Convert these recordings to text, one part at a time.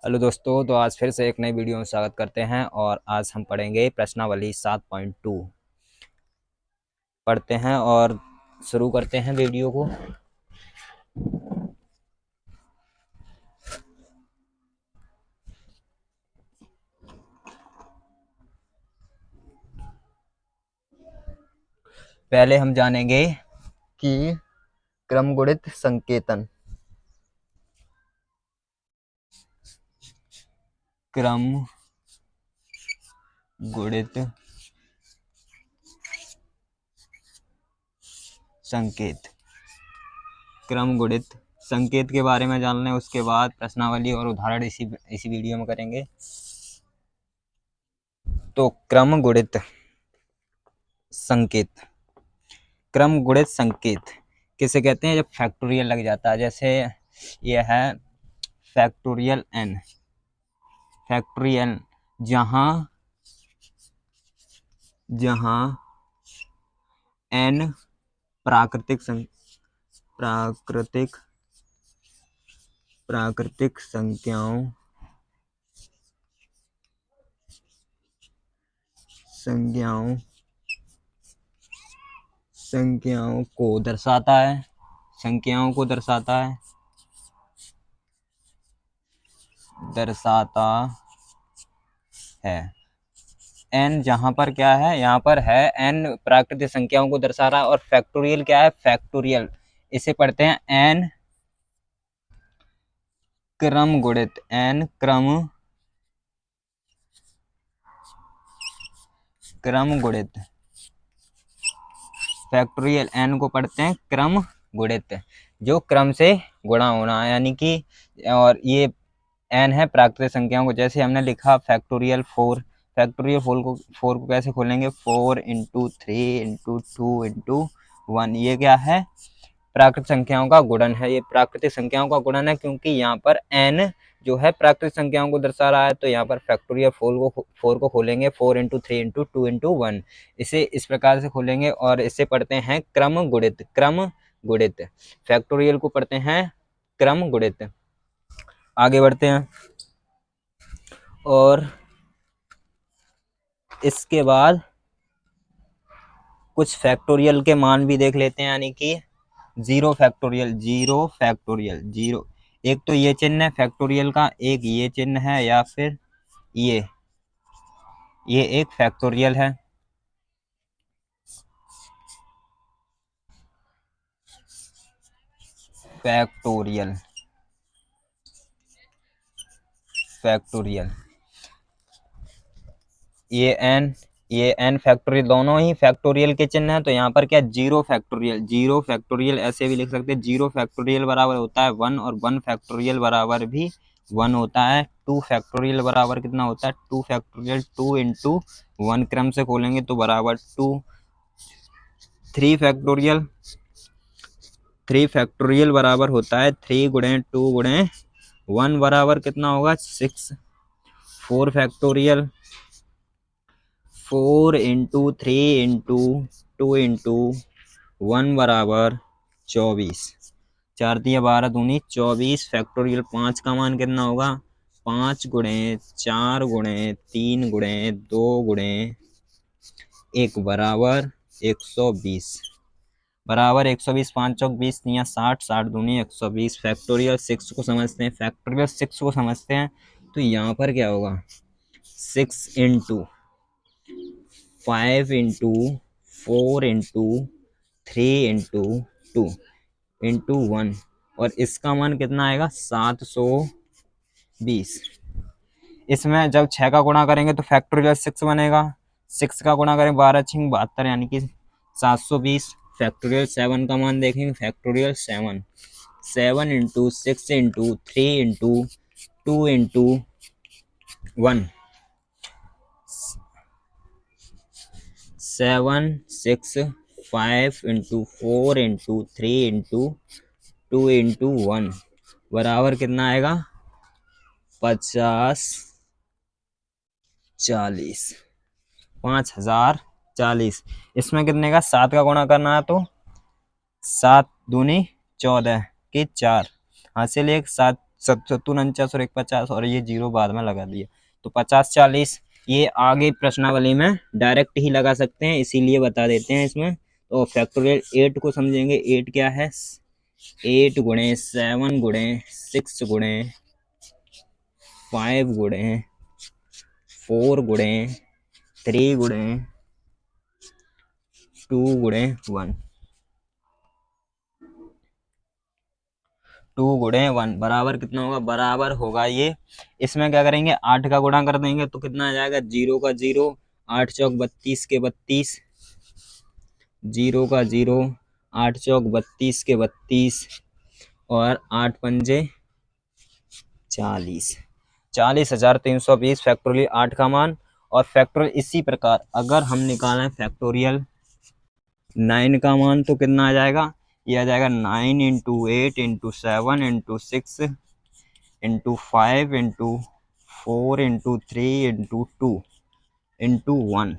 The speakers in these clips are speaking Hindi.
हेलो दोस्तों, तो आज फिर से एक नई वीडियो में स्वागत करते हैं। और आज हम पढ़ेंगे प्रश्नावली 7.2 पढ़ते हैं और शुरू करते हैं वीडियो को। पहले हम जानेंगे कि क्रमगुणित संकेतन, क्रमगुणित संकेत, क्रमगुणित संकेत के बारे में जान लें। उसके बाद प्रश्नावली और उदाहरण इसी वीडियो में करेंगे। तो क्रमगुणित संकेत, क्रमगुणित संकेत किसे कहते हैं? जब फैक्टोरियल लग जाता है। जैसे ये है फैक्टोरियल एन, फैक्टोरियल जहां एन प्राकृतिक संख्याओं को दर्शाता है, एन जहां पर क्या है, यहाँ पर है एन प्राकृतिक संख्याओं को दर्शा रहा है। और फैक्टोरियल क्या है? फैक्टोरियल इसे पढ़ते हैं एन क्रमगुणित, क्रमगुणित। फैक्टोरियल एन को पढ़ते हैं क्रम गुणित, जो क्रम से गुणा होना है, यानी कि। और ये एन है प्राकृतिक संख्याओं को। जैसे हमने लिखा फैक्टोरियल 4, फैक्टोरियल 4 को कैसे खोलेंगे? 4 × 3 × 2 × 1। ये क्या है? प्राकृतिक संख्याओं का गुणन है। ये प्राकृतिक संख्याओं का गुणन है, क्योंकि यहाँ पर n जो है प्राकृतिक संख्याओं को दर्शा रहा है। तो यहाँ पर फैक्टोरियल 4 को खोलेंगे 4 × 3 × 2 × 1। इसे इस प्रकार से खोलेंगे और इसे पढ़ते हैं क्रम गुणित। फैक्टोरियल को पढ़ते हैं क्रम गुणित। आगे बढ़ते हैं और इसके बाद कुछ फैक्टोरियल के मान भी देख लेते हैं, यानी कि 0 फैक्टोरियल। एक तो ये चिन्ह है फैक्टोरियल का, एक ये चिन्ह है, या फिर ये एक फैक्टोरियल है। फैक्टोरियल ये एन फैक्टोरियल, दोनों ही फैक्टोरियल के चिन्ह है। तो यहाँ पर क्या? 0 फैक्टोरियल ऐसे भी लिख सकते हैं। 0 फैक्टोरियल बराबर होता है 1, और 1 फैक्टोरियल बराबर भी 1 होता है। 2 फैक्टोरियल बराबर कितना होता है? 2 फैक्टोरियल 2 × 1 क्रम से खोलेंगे तो बराबर 2। 3 फैक्टोरियल बराबर होता है 3 × 2 × 1 बराबर कितना होगा? 6। 4 फैक्टोरियल 4 × 3 × 2 × 1 बराबर 24। 4 × 12 दूनी 24 फैक्टोरियल। 5 का मान कितना होगा? 5 × 4 × 3 × 2 × 1 बराबर 120 बराबर 120। 5 चौक 20 या 60, 60 दूनी 120। फैक्टोरियल 6 को समझते हैं। तो यहाँ पर क्या होगा? 6 × 5 × 4 × 3 × 2 × 1, और इसका मान कितना आएगा? 720। इसमें जब 6 का गुणा करेंगे तो फैक्टोरियल 6 बनेगा। 6 का गुणा करें 12 × 6 72, यानी कि 720। फैक्टोरियल 7 का मान देखेंगे, फैक्टोरियल 7 × 6 × 3 × 2 × 1 7 6 5 × 4 × 3 × 2 × 1 बराबर कितना आएगा? 50 40 5040। इसमें कितने का? 7 का गुणा करना है, तो 7 दूनी 14 के 4 हासिल 1, 7 77 49 और 1 50 और ये 0 बाद में लगा दिया तो 50 40। ये आगे प्रश्नावली में डायरेक्ट ही लगा सकते हैं, इसीलिए बता देते हैं इसमें। तो फैक्टोरियल 8 को समझेंगे। 8 क्या है? 8 गुणे 7 गुणे 6 गुणे 5 गुणे 4 गुणे 3 गुणे 2 गुणे 1। 2 गुणे 1 बराबर कितना होगा? बराबर होगा ये, इसमें क्या करेंगे 8 का गुणा कर देंगे तो कितना आ जाएगा? 0 का 0, 8 चौक 32 के 32, 0 का 0, 8 चौक 32 के 32 और 8 पंजे 40, 40,320 फैक्टोरियल 8 का मान। और फैक्टोरियल इसी प्रकार अगर हम निकालें फैक्टोरियल 9 का मान तो कितना आ जाएगा? ये आ जाएगा 9 into 8 into 7 into 6 into 5 into 4 into 3 into 2 into 1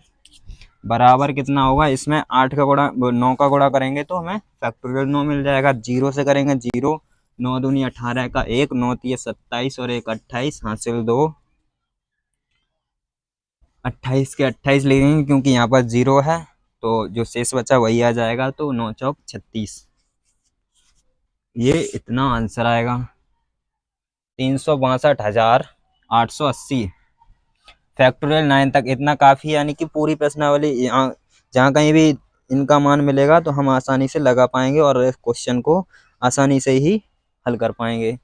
बराबर कितना होगा? इसमें 8 का गुणा 9 का गुणा करेंगे तो हमें फैक्टोरियल 9 मिल जाएगा। 0 से करेंगे 0, 9 दूनी 18 का 1, 9 तिये 27 और 1 28, हासिल 2, 28 के 28 लेंगे क्योंकि यहाँ पर 0 है तो जो शेष बचा वही आ जाएगा। तो 9 चौक 36, ये इतना आंसर आएगा। 362,880 फैक्टोरियल 9 तक इतना काफ़ी, यानी कि पूरी प्रश्नावली यहाँ जहाँ कहीं भी इनका मान मिलेगा तो हम आसानी से लगा पाएंगे और क्वेश्चन को आसानी से ही हल कर पाएंगे।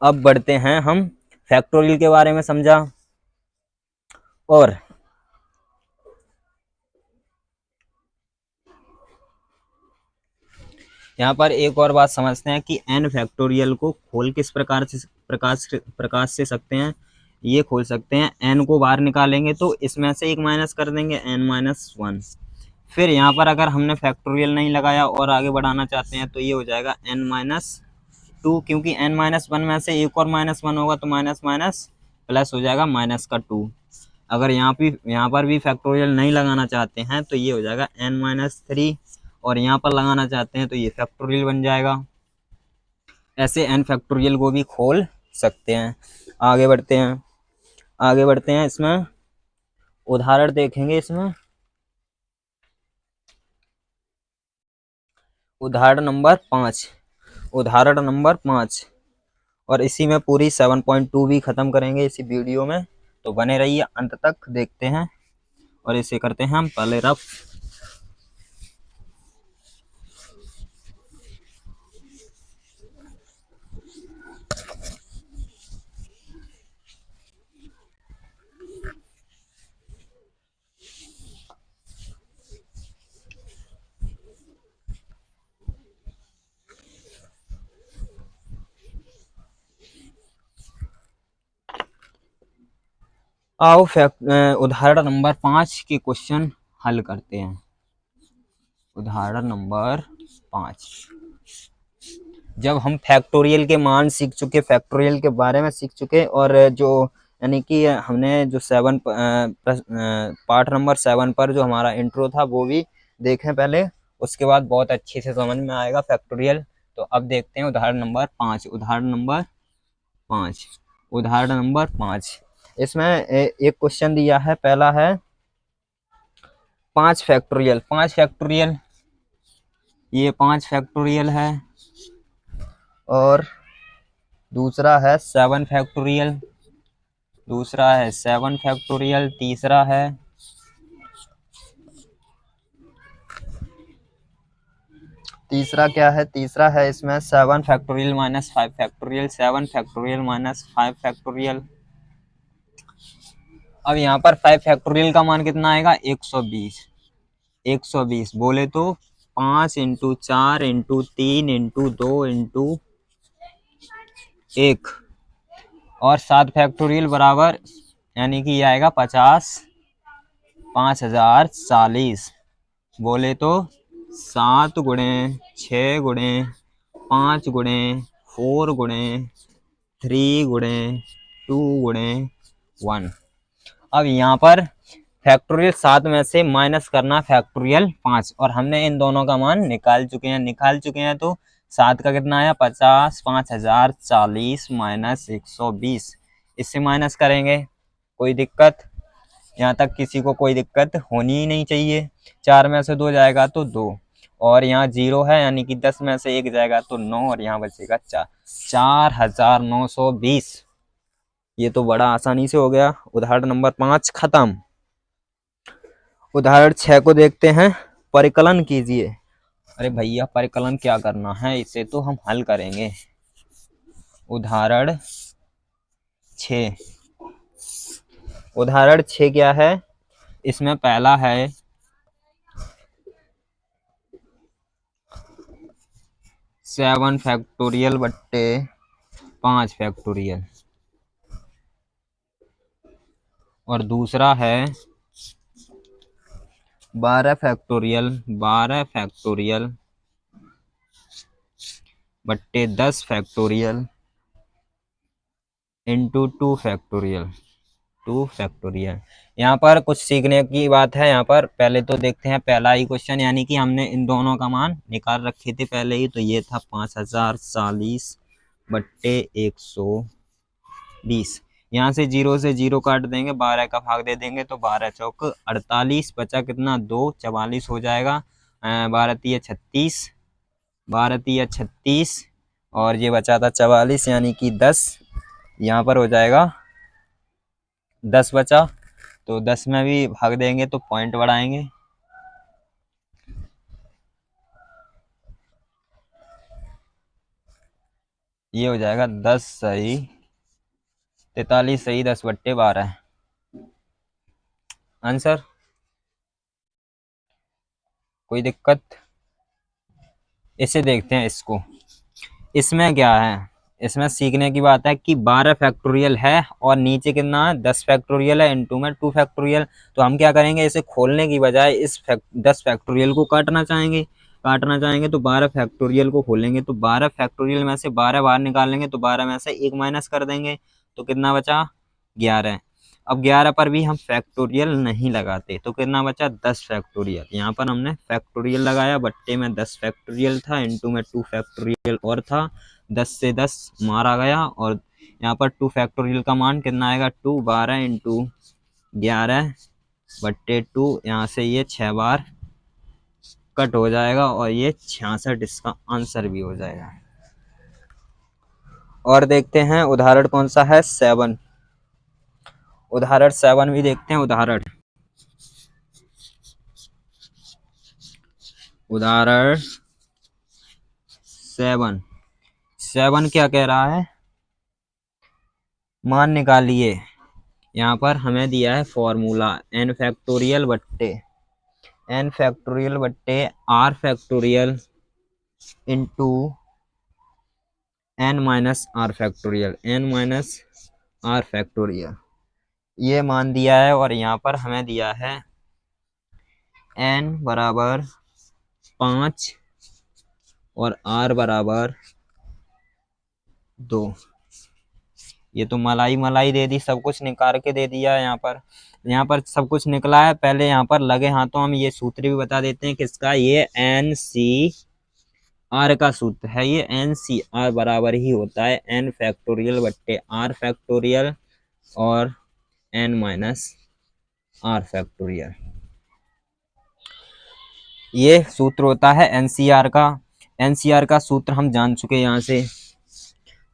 अब बढ़ते हैं हम फैक्टोरियल के बारे में समझा। और यहाँ पर एक और बात समझते हैं कि n फैक्टोरियल को खोल किस प्रकार से सकते हैं। ये खोल सकते हैं, n को बाहर निकालेंगे तो इसमें से एक माइनस कर देंगे, n-1। फिर यहाँ पर अगर हमने फैक्टोरियल नहीं लगाया और आगे बढ़ाना चाहते हैं तो ये हो जाएगा n-2, क्योंकि n-1 में से एक और -1 होगा तो माइनस माइनस प्लस हो जाएगा -2। अगर यहाँ पर भी फैक्टोरियल नहीं लगाना चाहते हैं तो ये हो जाएगा n-3 और यहाँ पर लगाना चाहते हैं तो ये फैक्टोरियल बन जाएगा। ऐसे n फैक्टोरियल को भी खोल सकते हैं। आगे बढ़ते हैं इसमें उदाहरण देखेंगे। इसमें उदाहरण नंबर 5 और इसी में पूरी 7.2 भी खत्म करेंगे इसी वीडियो में, तो बने रहिए अंत तक। देखते हैं और इसे करते हैं हम पहले रफ। आओ उदाहरण नंबर 5 के क्वेश्चन हल करते हैं। उदाहरण नंबर 5, जब हम फैक्टोरियल के मान सीख चुके, फैक्टोरियल के बारे में सीख चुके और जो यानी कि हमने जो पार्ट नंबर 7 पर जो हमारा इंट्रो था वो भी देखें पहले, उसके बाद बहुत अच्छे से समझ में आएगा फैक्टोरियल। तो अब देखते हैं उदाहरण नंबर 5। उदाहरण नंबर 5 इसमें एक क्वेश्चन दिया है। पहला है 5 फैक्टोरियल, ये 5 फैक्टोरियल है। और दूसरा है 7 फैक्टोरियल, तीसरा क्या है? तीसरा है इसमें 7 factorial minus 5 factorial, 7 factorial minus 5 factorial. अब यहाँ पर 5 फैक्टोरियल का मान कितना आएगा? 120 बोले तो 5 इंटू 4 इंटू 3 इंटू 2 इंटू 1 और 7 फैक्टोरियल बराबर, यानी कि यह आएगा 50,040। बोले तो 7 गुणे 6 गुणे 5 गुणे 4 गुणे 3 गुणे 2 गुणे 1। अब यहाँ पर फैक्टोरियल 7 में से माइनस करना फैक्टोरियल 5, और हमने इन दोनों का मान निकाल चुके हैं। तो 7 का कितना आया 50, 5040 माइनस 120, इससे माइनस करेंगे। कोई दिक्कत? यहाँ तक किसी को कोई दिक्कत होनी ही नहीं चाहिए। 4 में से 2 जाएगा तो 2, और यहाँ 0 है यानी कि 10 में से 1 जाएगा तो 9, और यहाँ बचेगा 4, 4920। ये तो बड़ा आसानी से हो गया। उदाहरण नंबर 5 खत्म। उदाहरण 6 को देखते हैं। परिकलन कीजिए। अरे भैया परिकलन क्या करना है, इसे तो हम हल करेंगे। उदाहरण 6, उदाहरण 6 क्या है? इसमें पहला है 7 फैक्टोरियल बट्टे 5 फैक्टोरियल, और दूसरा है 12 फैक्टोरियल बट्टे 10 फैक्टोरियल इंटू 2 फैक्टोरियल। यहाँ पर कुछ सीखने की बात है। यहाँ पर पहले तो देखते हैं पहला ही क्वेश्चन, यानी कि हमने इन दोनों का मान निकाल रखे थे पहले ही। तो ये था 5040 बट्टे 120। यहाँ से 0 से 0 काट देंगे, 12 का भाग दे देंगे तो 12 चौक 48, बचा कितना 2, 44 हो जाएगा। 12 तिया 36, 12 तिया 36, और ये बचा था 44 यानी कि 10। यहाँ पर हो जाएगा 10 बचा, तो 10 में भी भाग देंगे तो पॉइंट बढ़ाएंगे। ये हो जाएगा 10 सही 43 सही 10 बट्टे 12 आंसर। कोई दिक्कत? इसे देखते हैं इसको। इसमें क्या है, इसमें सीखने की बात है कि 12 फैक्टोरियल है और नीचे कितना है 10 फैक्टोरियल है, इनटू में 2 फैक्टोरियल। तो हम क्या करेंगे, इसे खोलने की बजाय इस 10 फैक्टोरियल को काटना चाहेंगे। तो 12 फैक्टोरियल को खोलेंगे तो 12 फैक्टोरियल में से 12 बाहर निकालेंगे तो 12 में से 1 माइनस कर देंगे तो कितना बचा 11। अब 11 पर भी हम फैक्टोरियल नहीं लगाते तो कितना बचा 10 फैक्टोरियल। यहाँ पर हमने फैक्टोरियल लगाया, बट्टे में 10 फैक्टोरियल था, इनटू में 2 फैक्टोरियल और था, 10 से 10 मारा गया, और यहाँ पर 2 फैक्टोरियल का मान कितना आएगा 2, 12 इंटू 11 बट्टे 2। यहाँ से ये 6 बार कट हो जाएगा और ये 66 इसका आंसर भी हो जाएगा। और देखते हैं उदाहरण कौन सा है 7। उदाहरण 7 भी देखते हैं। उदाहरण 7 क्या कह रहा है, मान निकालिए। यहाँ पर हमें दिया है फॉर्मूला n फैक्टोरियल बट्टे r factorial into n minus r factorial. ये मान दिया है, और यहाँ पर हमें दिया है n बराबर 5 और r बराबर 2। ये तो मलाई दे दी, सब कुछ निकाल के दे दिया। यहाँ पर सब कुछ निकला है। पहले यहाँ पर लगे हाथों हम ये सूत्र भी बता देते हैं किसका, ये NCR का सूत्र है। ये NCR बराबर ही होता है n फैक्टोरियल बट्टे r फैक्टोरियल और n माइनस r फैक्टोरियल। ये सूत्र होता है NCR का सूत्र हम जान चुके। यहाँ से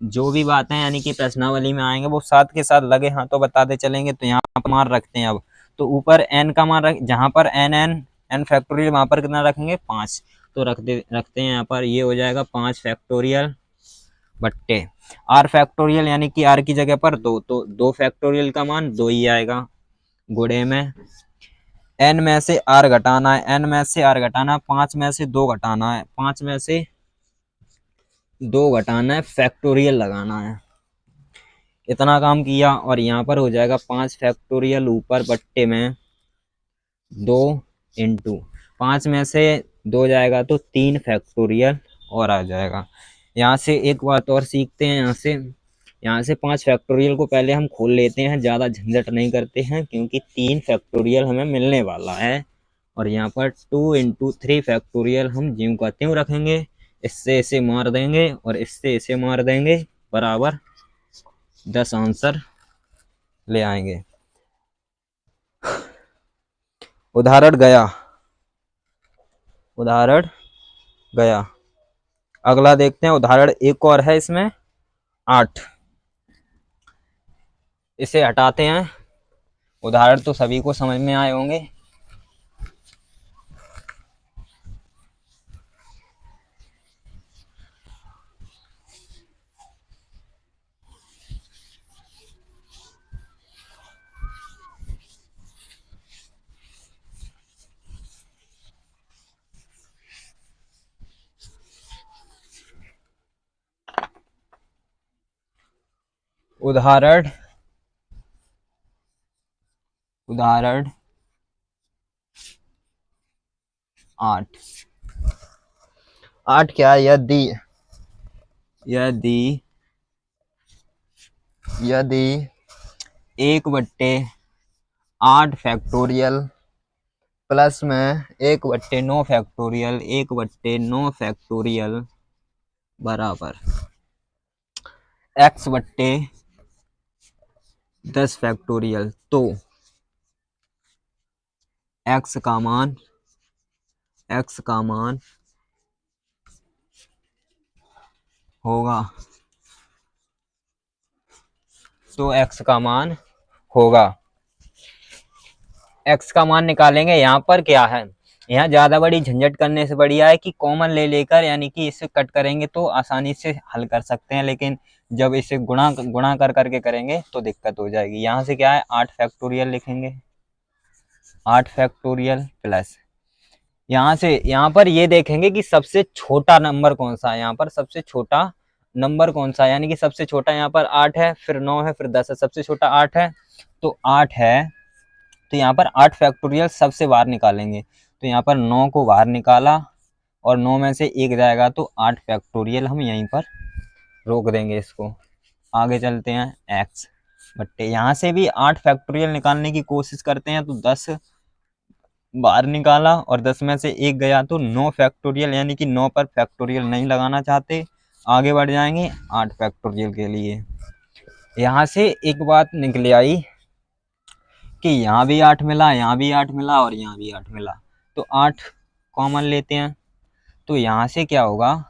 जो भी बातें यानी कि प्रश्नावली में आएंगे वो साथ के साथ लगे हाथों बताते चलेंगे। तो यहाँ पर मान रखते हैं। अब तो ऊपर n का मान जहाँ पर n फैक्टोरियल वहाँ पर कितना रखेंगे 5। तो रखते हैं यहाँ पर, ये हो जाएगा 5 फैक्टोरियल बट्टे r फैक्टोरियल यानी कि r की जगह पर 2, तो 2 फैक्टोरियल का मान 2 ही आएगा। गुणे में n में से r घटाना है, 5 में से 2 घटाना है, 5 में से 2 घटाना है, फैक्टोरियल लगाना है। इतना काम किया, और यहाँ पर हो जाएगा 5 फैक्टोरियल ऊपर बट्टे में 2 इंटू 5 में से 2 जाएगा तो 3 फैक्टोरियल और आ जाएगा। यहाँ से एक बात और सीखते हैं। यहाँ से यहाँ से 5 फैक्टोरियल को पहले हम खोल लेते हैं, ज़्यादा झंझट नहीं करते हैं क्योंकि 3 फैक्टोरियल हमें मिलने वाला है। और यहाँ पर 2 इंटू 3 फैक्टोरियल हम ज्यों का त्यों रखेंगे, इससे इसे मार देंगे और इससे इसे मार देंगे, बराबर 10 आंसर ले आएंगे। उदाहरण गया, उदाहरण गया। अगला देखते हैं, उदाहरण एक और है इसमें 8। इसे हटाते हैं। उदाहरण तो सभी को समझ में आए होंगे। उदाहरण 8 क्या है? यदि 1/8 फैक्टोरियल प्लस में 1/9 फैक्टोरियल बराबर x/10 फैक्टोरियल, तो x का मान होगा, तो x का मान होगा, x का मान निकालेंगे। यहाँ पर क्या है, यहाँ ज्यादा बड़ी झंझट करने से बढ़िया है कि कॉमन ले लेकर यानी कि इसे कट करेंगे तो आसानी से हल कर सकते हैं, लेकिन जब इसे गुणा कर करके करेंगे तो दिक्कत हो जाएगी। यहाँ से क्या है 8 फैक्टोरियल लिखेंगे, 8 फैक्टोरियल प्लस यहाँ से यहाँ पर ये देखेंगे कि सबसे छोटा नंबर कौन सा है। यहाँ पर सबसे छोटा नंबर कौन सा है, यानी कि सबसे छोटा यहाँ पर 8 है, फिर 9 है, फिर 10 है, सबसे छोटा 8 है, तो 8 है। तो यहाँ पर 8 फैक्टोरियल सबसे बाहर निकालेंगे, तो यहाँ पर 9 को बाहर निकाला और 9 में से 1 जाएगा, तो 8 फैक्टोरियल हम यहीं पर रोक देंगे इसको। आगे चलते हैं x बट्टे, यहाँ से भी 8 फैक्टोरियल निकालने की कोशिश करते हैं, तो 10 बाहर निकाला और 10 में से 1 गया, तो 9 फैक्टोरियल, यानी कि 9 पर फैक्टोरियल नहीं लगाना चाहते, आगे बढ़ जाएंगे 8 फैक्टोरियल के लिए। यहाँ से एक बात निकल आई कि यहाँ भी 8 मिला, यहाँ भी 8 मिला और यहाँ भी 8 मिला, तो 8 कॉमन लेते हैं। तो यहाँ से क्या होगा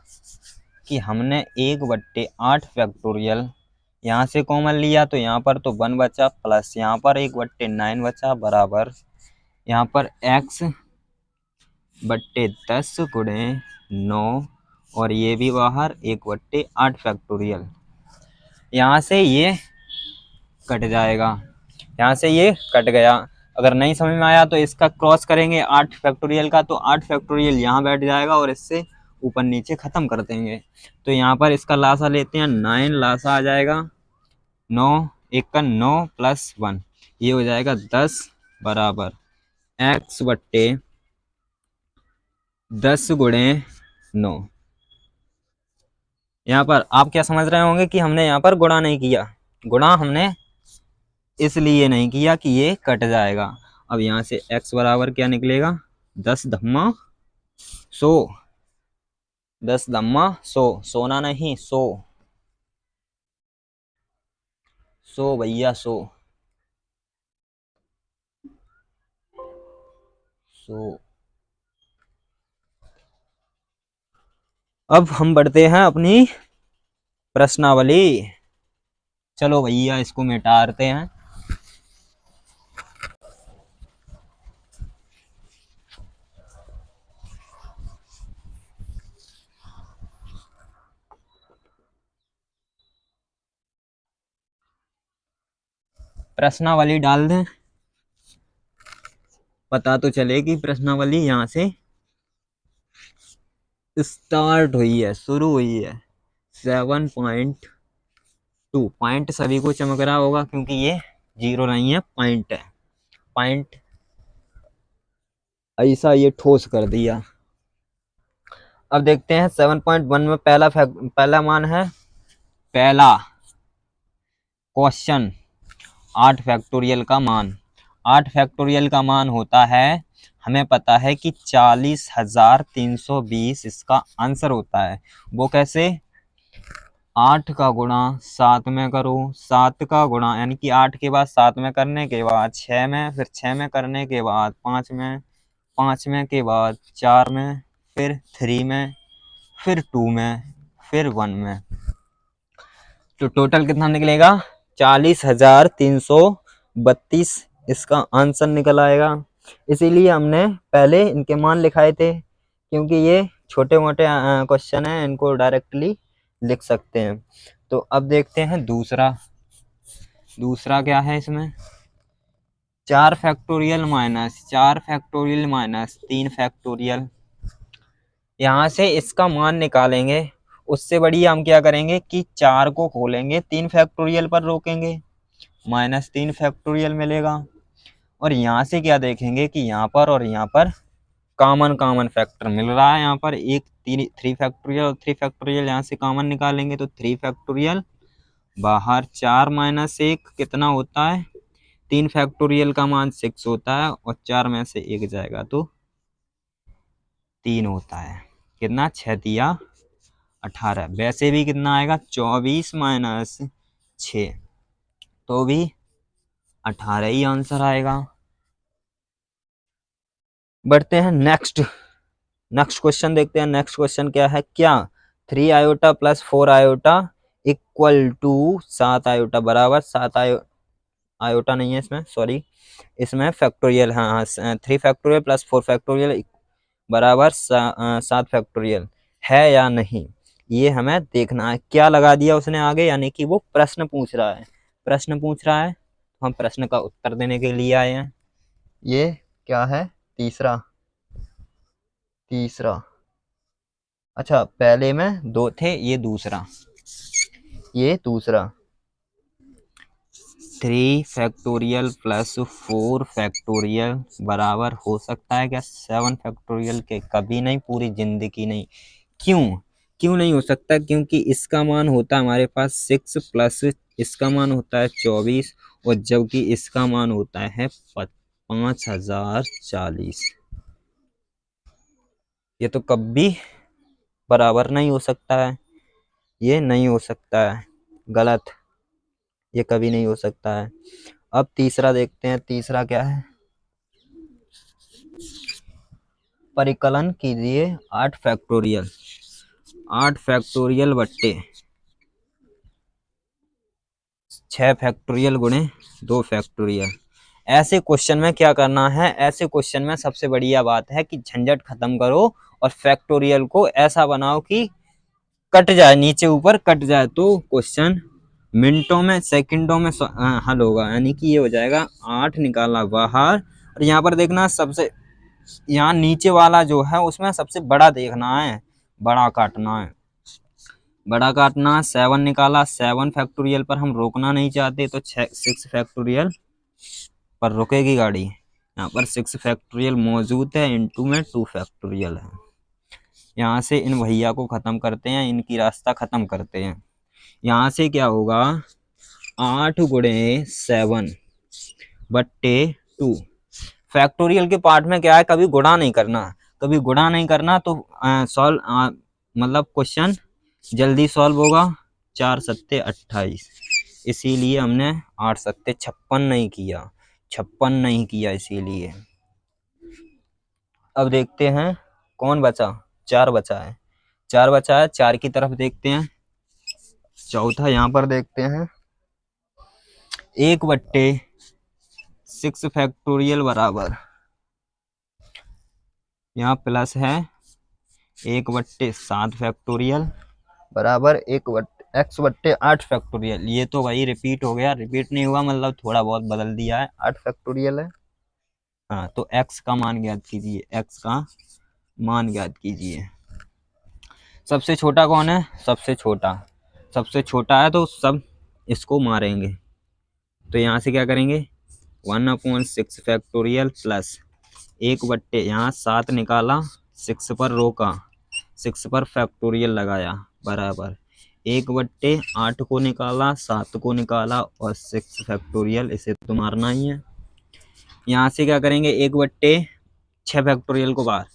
कि हमने 1/8 फैक्टोरियल यहाँ से कॉमन लिया, तो यहाँ पर तो 1 बचा, प्लस यहाँ पर 1/9 बचा, बराबर यहाँ पर x/10 गुणे 9 और ये भी बाहर 1/8 फैक्टोरियल। यहाँ से ये कट जाएगा, यहाँ से ये कट गया। अगर नहीं समझ में आया तो इसका क्रॉस करेंगे 8 फैक्टोरियल का, तो 8 फैक्टोरियल यहाँ बैठ जाएगा और इससे ऊपर नीचे खत्म कर देंगे। तो यहाँ पर इसका लासा लेते हैं, 9 लासा आ जाएगा, 9 1 का 9 प्लस 1, ये हो जाएगा 10, बराबर x/10 गुणे 9। यहाँ पर आप क्या समझ रहे होंगे कि हमने यहाँ पर गुणा नहीं किया। गुणा हमने इसलिए नहीं किया कि ये कट जाएगा। अब यहाँ से x बराबर क्या निकलेगा, 10 धम्मा 100, 10 धम्मा 100, सोना नहीं 100, 100 भैया 100। अब हम बढ़ते हैं अपनी प्रश्नावली। चलो भैया इसको मिटाते हैं। प्रश्नावली डाल दें, पता तो चलेगी प्रश्नावली यहाँ से स्टार्ट हुई है, शुरू हुई है। 7.2 पॉइंट सभी को चमक रहा होगा क्योंकि ये 0 नहीं है, पॉइंट है। पॉइंट ऐसा ये ठोस कर दिया। अब देखते हैं 7.1 में पहला मान है, पहला क्वेश्चन 8 फैक्टोरियल का मान। 8 फैक्टोरियल का मान होता है, हमें पता है कि 40,320 इसका आंसर होता है। वो कैसे? 8 का गुणा 7 में करो, 7 का गुणा यानी कि 8 के बाद 7 में करने के बाद 6 में, फिर 6 में करने के बाद 5 में, 5 में के बाद 4 में, फिर 3 में, फिर 2 में, फिर 1 में। तो टोटल कितना निकलेगा? 40,332 इसका आंसर निकल आएगा। इसीलिए हमने पहले इनके मान लिखाए थे, क्योंकि ये छोटे मोटे क्वेश्चन हैं, इनको डायरेक्टली लिख सकते हैं। तो अब देखते हैं दूसरा। दूसरा क्या है इसमें? 4 factorial minus 4 factorial minus 3 factorial. यहाँ से इसका मान निकालेंगे। उससे बढ़िया हम क्या करेंगे कि 4 को खोलेंगे, 3 फैक्टोरियल पर रोकेंगे, -3 फैक्टोरियल मिलेगा। और यहाँ से क्या देखेंगे कि यहाँ पर और यहाँ पर कॉमन फैक्टर मिल रहा है। यहाँ पर एक 3 फैक्टोरियल और 3 फैक्टोरियल यहाँ से कॉमन निकालेंगे तो 3 फैक्टोरियल, बाहर 4 माइनस 1 कितना होता है? 3 फैक्टोरियल का मान 6 होता है और 4 में से 1 जाएगा तो 3 होता है। कितना? 6 दिया 18। वैसे भी कितना आएगा? 24 माइनस 6 तो भी 18 ही आंसर आएगा। बढ़ते हैं नेक्स्ट क्वेश्चन देखते हैं। नेक्स्ट क्वेश्चन क्या है? क्या 3 iota plus 4 iota equal to 7 iota बराबर 7 आयोटा नहीं है इसमें, सॉरी, इसमें फैक्टोरियल, हाँ 3 फैक्टोरियल प्लस 4 फैक्टोरियल बराबर 7 फैक्टोरियल है या नहीं, ये हमें देखना है। क्या लगा दिया उसने आगे, यानी कि वो प्रश्न पूछ रहा है। प्रश्न पूछ रहा है तो हम प्रश्न का उत्तर देने के लिए आए हैं। ये क्या है? तीसरा। अच्छा, पहले में 2 थे, ये दूसरा। 3 फैक्टोरियल प्लस 4 फैक्टोरियल बराबर हो सकता है क्या 7 फैक्टोरियल के? कभी नहीं, पूरी जिंदगी नहीं। क्यों नहीं हो सकता? क्योंकि इसका मान होता है हमारे पास 6 प्लस इसका मान होता है 24, और जबकि इसका मान होता है 5040। ये तो कभी बराबर नहीं हो सकता है, ये नहीं हो सकता है, गलत, ये कभी नहीं हो सकता है। अब तीसरा देखते हैं। तीसरा क्या है? परिकलन कीजिए 8 फैक्टोरियल बट्टे 6 फैक्टोरियल गुणे 2 फैक्टोरियल। ऐसे क्वेश्चन में क्या करना है? ऐसे क्वेश्चन में सबसे बढ़िया बात है कि झंझट खत्म करो और फैक्टोरियल को ऐसा बनाओ कि कट जाए, नीचे ऊपर कट जाए, तो क्वेश्चन मिनटों में, सेकंडों में हल होगा। यानी कि ये हो जाएगा 8 निकाला बाहर, और यहाँ पर देखना सबसे, यहाँ नीचे वाला जो है उसमें सबसे बड़ा देखना है, बड़ा काटना है। 7 निकाला, 7 फैक्टोरियल पर हम रोकना नहीं चाहते तो 6 फैक्टोरियल पर रुकेगी गाड़ी। यहाँ पर 6 फैक्टोरियल मौजूद है, इनटू में 2 फैक्टोरियल है। यहाँ से इन भैया को खत्म करते हैं, इनकी रास्ता खत्म करते हैं। यहाँ से क्या होगा? 8 गुणे 7 बट्टे 2। फैक्टोरियल के पार्ट में क्या है? कभी गुणा नहीं करना, तो मतलब क्वेश्चन जल्दी सॉल्व होगा। 4 सत्ते 28, इसीलिए हमने 8 सत्ते 56 नहीं किया इसीलिए। अब देखते हैं कौन बचा। 4 बचा है, 4 की तरफ देखते हैं। चौथा यहाँ पर देखते हैं, 1/6 फैक्टोरियल बराबर, यहाँ प्लस है 1/7 फैक्टोरियल बराबर x/8 फैक्टोरियल। ये तो भाई रिपीट हो गया, रिपीट नहीं हुआ, मतलब थोड़ा बहुत बदल दिया है, 8 फैक्टोरियल है। हाँ, तो x का मान ज्ञात कीजिए। सबसे छोटा कौन है? सबसे छोटा है तो सब इसको मारेंगे। तो यहाँ से क्या करेंगे? 1/6 फैक्टोरियल प्लस 1/, यहाँ 7 निकाला, 6 पर रोका, 6 पर फैक्टोरियल लगाया, बराबर 1/8 को निकाला, 7 को निकाला और 6 फैक्टोरियल, इसे तो मारना ही है। यहाँ से क्या करेंगे, 1/6 फैक्टोरियल को बाहर,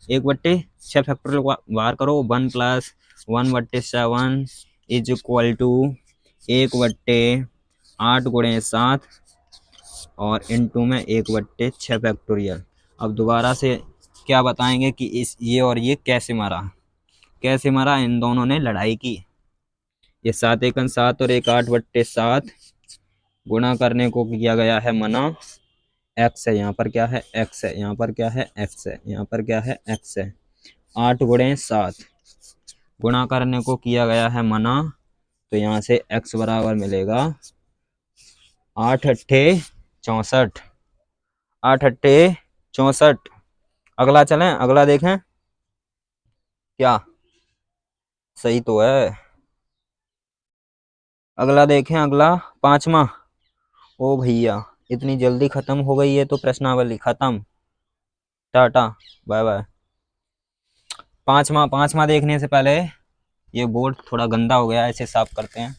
1/6 फैक्टोरियल को बाहर करो। 1 + 1/7 इज इक्वल टू 1/8 × 7 और इनटू में 1/6 फैक्टोरियल। अब दोबारा से क्या बताएंगे कि ये और ये कैसे मरा। इन दोनों ने लड़ाई की। ये 7 × 7 और 1 8/7 गुणा करने को किया गया है मना x है, यहाँ पर क्या है x है, यहाँ पर क्या है x है, यहाँ पर क्या है x है। 8 × 7 गुणा करने को किया गया है मना, तो यहाँ से x बराबर मिलेगा 8 × 8 = 64। 8 × 8 = 64। अगला चलें, अगला देखें क्या सही तो है। अगला देखें, अगला 5वां। ओ भैया इतनी जल्दी खत्म हो गई है तो प्रश्नावली खत्म, टाटा बाय बाय। 5वां देखने से पहले ये बोर्ड थोड़ा गंदा हो गया है, इसे साफ करते हैं।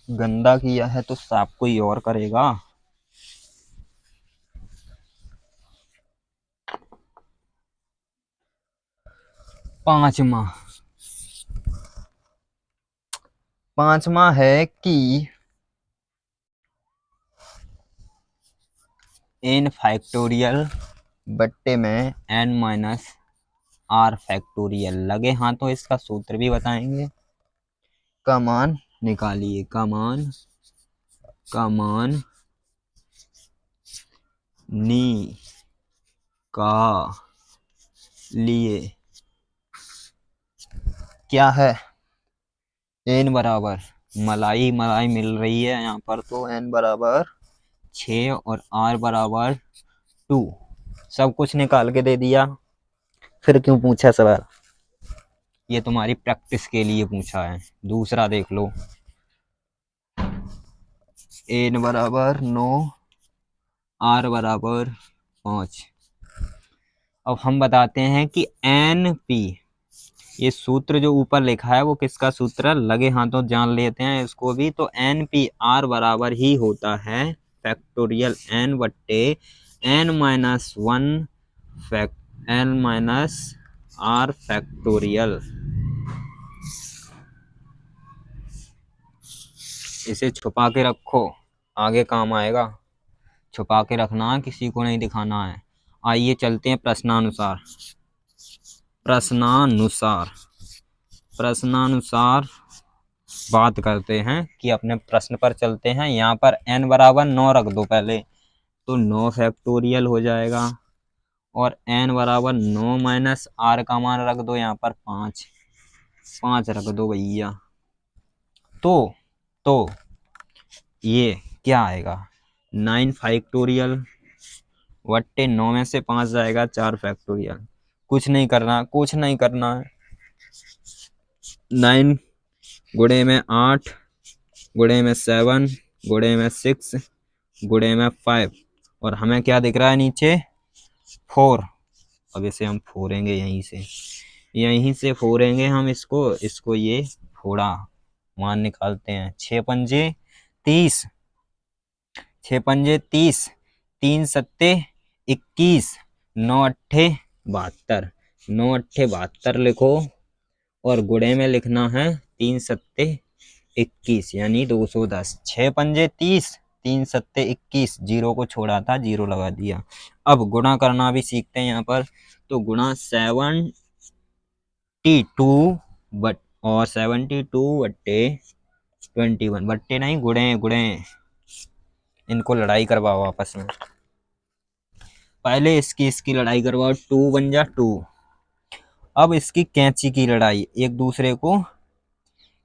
गंदा किया है तो साफ कोई और करेगा। पांचवा है कि n फैक्टोरियल बट्टे में n - r फैक्टोरियल लगे हाथों इसका सूत्र भी बताएंगे। का मान निकालिए, का मान निकालिए। क्या है, n बराबर मलाई मिल रही है यहाँ पर, तो n बराबर 6 और r बराबर 2 सब कुछ निकाल के दे दिया। फिर क्यों पूछा सवाल, ये तुम्हारी प्रैक्टिस के लिए पूछा है। दूसरा देख लो, n बराबर 9 r बराबर 5। अब हम बताते हैं कि NP, ये सूत्र जो ऊपर लिखा है वो किसका सूत्र है, लगे हाथों जान लेते हैं इसको भी। तो NPR बराबर ही होता है फैक्टोरियल n बट्टे n - 1 n - r फैक्टोरियल। इसे छुपा के रखो, आगे काम आएगा। छुपा के रखना, किसी को नहीं दिखाना है। आइए चलते हैं प्रश्नानुसार बात करते हैं कि अपने प्रश्न पर चलते हैं। यहाँ पर n बराबर 9 रख दो पहले, तो 9 फैक्टोरियल हो जाएगा। और n बराबर 9 - r का मान रख दो यहाँ पर 5 रख दो भैया। तो ये क्या आएगा, 9 फैक्टोरियल बट्टे 9 में से 5 जाएगा 4 फैक्टोरियल। कुछ नहीं करना है। 9 गुणे में 8 गुणे में 7 गुणे में 6 गुणे में 5 और हमें क्या दिख रहा है नीचे 4। अब इसे हम फोड़ेंगे, यहीं से फोड़ेंगे हम इसको ये फोड़ा, मान निकालते हैं। 6 पंजे 30, 6 पंजे 30, 3 सत्ते 21, 9 अट्ठे 72, 9 अट्ठे 72 लिखो और गुणे में लिखना है 3 सत्ते 21 यानी 210। 6 पंजे 30, 3 सत्ते 21, जीरो को छोड़ा था, जीरो लगा दिया। अब गुणा करना भी सीखते हैं यहाँ पर। तो गुणा 72 और 72 बट्टे 21, बट्टे नहीं गुणे, इनको लड़ाई करवाओ आपस में। पहले इसकी लड़ाई करवाओ, 2 बन जा 2। अब इसकी कैंची की लड़ाई, एक दूसरे को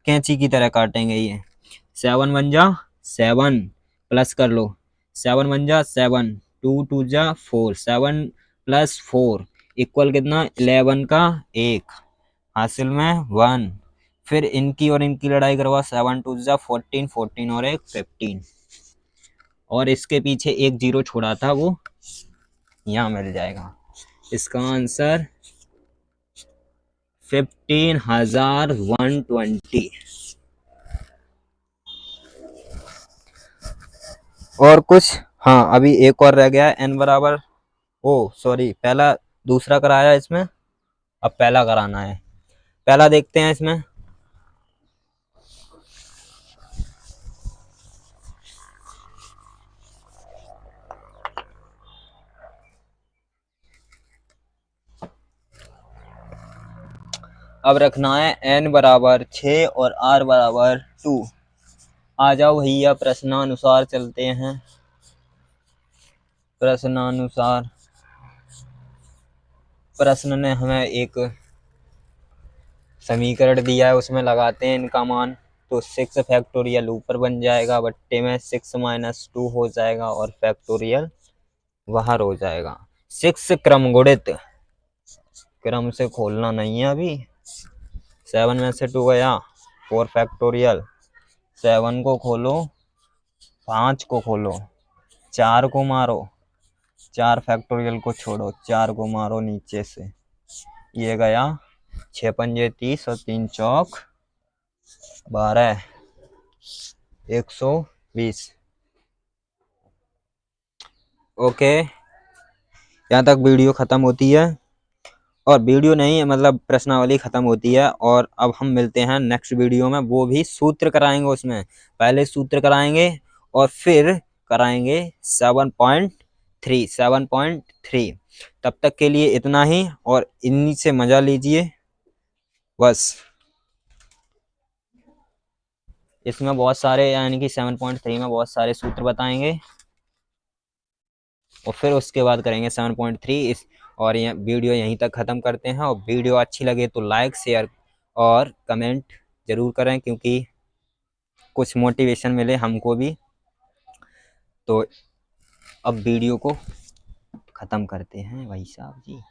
कैंची की तरह काटेंगे ये। 7 बन जा 7, प्लस कर लो, 7 बन जा 7, 2 2 जा 4, 7 + 4 इक्वल कितना 11 का 1, हासिल में 1। फिर इनकी और इनकी लड़ाई करवा, 7 2 जा 14, 14 और 1 15 और इसके पीछे एक जीरो छोड़ा था वो यहाँ मिल जाएगा। इसका आंसर 15,120। और कुछ? हाँ, अभी एक और रह गया है। n बराबर, ओ सॉरी, पहला दूसरा कराया इसमें, अब पहला कराना है। पहला देखते हैं इसमें। अब रखना है n बराबर 6 और r बराबर 2। आ जाओ भैया, प्रश्नानुसार चलते हैं। प्रश्नानुसार प्रश्न ने हमें एक समीकरण दिया है, उसमें लगाते हैं इनका मान। तो 6 फैक्टोरियल ऊपर बन जाएगा, बट्टे में 6 - 2 हो जाएगा और फैक्टोरियल बाहर हो जाएगा। 6 क्रम गुणित, क्रम से खोलना नहीं है अभी। 7 में से 2 गया, 4 फैक्टोरियल। 7 को खोलो, 5 को खोलो, 4 को मारो, 4 फैक्टोरियल को छोड़ो, 4 को मारो नीचे से, ये गया 6 पंजे 30 और 3 चौक 12, 120। ओके, यहाँ तक वीडियो ख़त्म होती है। और वीडियो नहीं, मतलब प्रश्नावली ख़त्म होती है। और अब हम मिलते हैं नेक्स्ट वीडियो में, वो भी सूत्र कराएंगे। उसमें पहले सूत्र कराएंगे और फिर कराएंगे 7.3। तब तक के लिए इतना ही, और इन्हीं से मज़ा लीजिए बस। इसमें बहुत सारे, यानी कि 7.3 में बहुत सारे सूत्र बताएंगे और फिर उसके बाद करेंगे 7.3। और ये वीडियो यहीं तक ख़त्म करते हैं। और वीडियो अच्छी लगे तो लाइक, शेयर और कमेंट ज़रूर करें, क्योंकि कुछ मोटिवेशन मिले हमको भी। तो अब वीडियो को ख़त्म करते हैं भाई साहब जी।